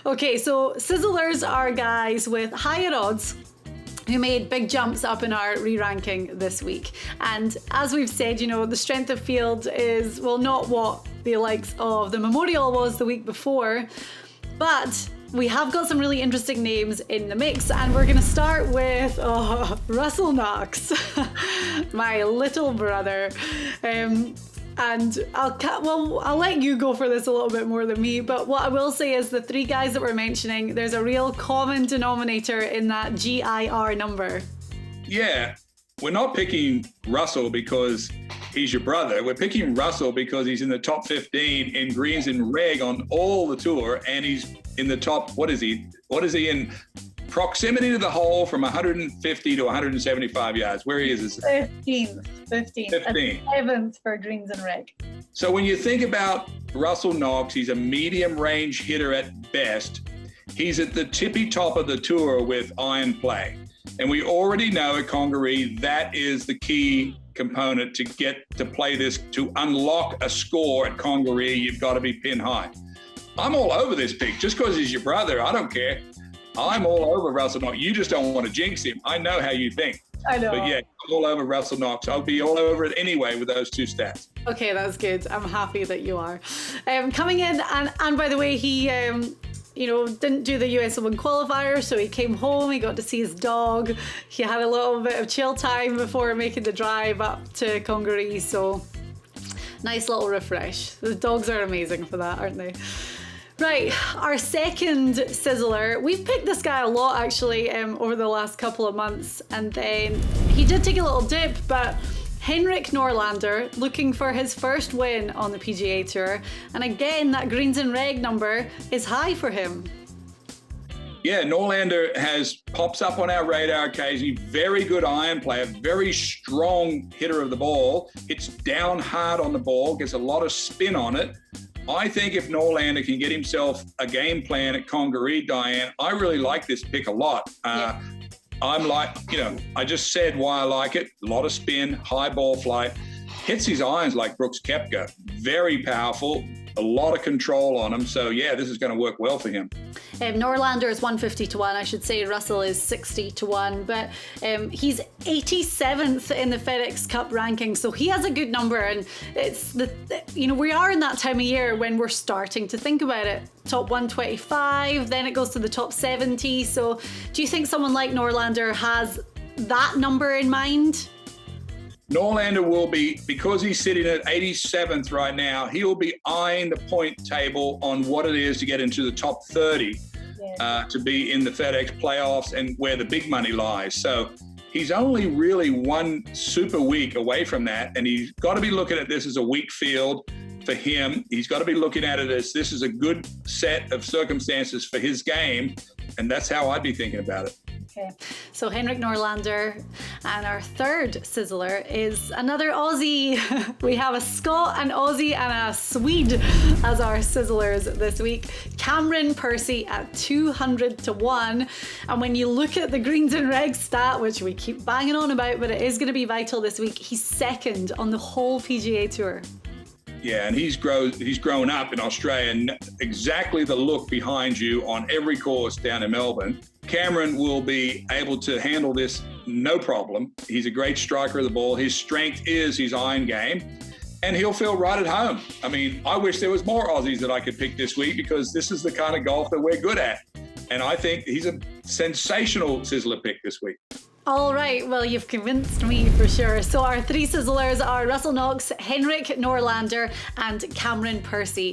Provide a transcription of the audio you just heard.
Okay, so Sizzlers are guys with higher odds who made big jumps up in our re-ranking this week. And as we've said, you know, the strength of field is, well, not what the likes of the Memorial was the week before, but we have got some really interesting names in the mix, and we're going to start with Russell Knox, my little brother. And I'll let you go for this a little bit more than me, but what I will say is the three guys that we're mentioning, there's a real common denominator in that GIR number. Yeah, we're not picking Russell because he's your brother. We're picking Russell because he's in the top 15 in greens and reg on all the tour, and he's in the top, what is he in proximity to the hole from 150 to 175 yards. Where he is 15th. 7th for greens and reg. So when you think about Russell Knox, he's a medium range hitter at best. He's at the tippy top of the tour with iron play. And we already know at Congaree that is the key component to get to play this, to unlock a score at Congaree. You've got to be pin high. I'm all over this pick just because he's your brother. I don't care. I'm all over Russell Knox. You just don't want to jinx him. I know how you think. I know. But yeah, I'm all over Russell Knox. I'll be all over it anyway with those two stats. Okay, that's good. I'm happy that you are. Coming in, and by the way, he didn't do the US Open qualifier, so he came home, he got to see his dog. He had a little bit of chill time before making the drive up to Congaree, so nice little refresh. The dogs are amazing for that, aren't they? Right, our second Sizzler. We've picked this guy a lot actually over the last couple of months, and then he did take a little dip, but Henrik Norlander looking for his first win on the PGA Tour, and again that greens and reg number is high for him. Yeah, Norlander pops up on our radar occasionally. Very good iron player, very strong hitter of the ball. Hits down hard on the ball, gets a lot of spin on it. I think if Norlander can get himself a game plan at Congaree, Diane, I really like this pick a lot. Yeah. I'm like, I just said why I like it. A lot of spin, high ball flight, hits his irons like Brooks Koepka. Very powerful, a lot of control on him. So yeah, this is going to work well for him. Norlander is 150 to 1. I should say Russell is 60 to 1, but he's 87th in the FedEx Cup ranking, so he has a good number. And it's we are in that time of year when we're starting to think about it. Top 125, then it goes to the top 70. So do you think someone like Norlander has that number in mind? Norlander will be, because he's sitting at 87th right now, he will be eyeing the point table on what it is to get into the top 30 to be in the FedEx playoffs and where the big money lies. So he's only really one super week away from that, and he's got to be looking at this as a weak field for him. He's got to be looking at it as this is a good set of circumstances for his game, and that's how I'd be thinking about it. Okay, so Henrik Norlander, and our third Sizzler is another Aussie. We have a Scot, an Aussie, and a Swede as our Sizzlers this week. Cameron Percy at 200 to 1. And when you look at the greens and reg stat, which we keep banging on about, but it is going to be vital this week, he's second on the whole PGA Tour. Yeah, and he's grown up in Australia, and exactly the look behind you on every course down in Melbourne. Cameron will be able to handle this no problem. He's a great striker of the ball. His strength is his iron game, and he'll feel right at home. I mean, I wish there was more Aussies that I could pick this week, because this is the kind of golf that we're good at. And I think he's a sensational Sizzler pick this week. All right, well, you've convinced me for sure. So our three Sizzlers are Russell Knox, Henrik Norlander, and Cameron Percy.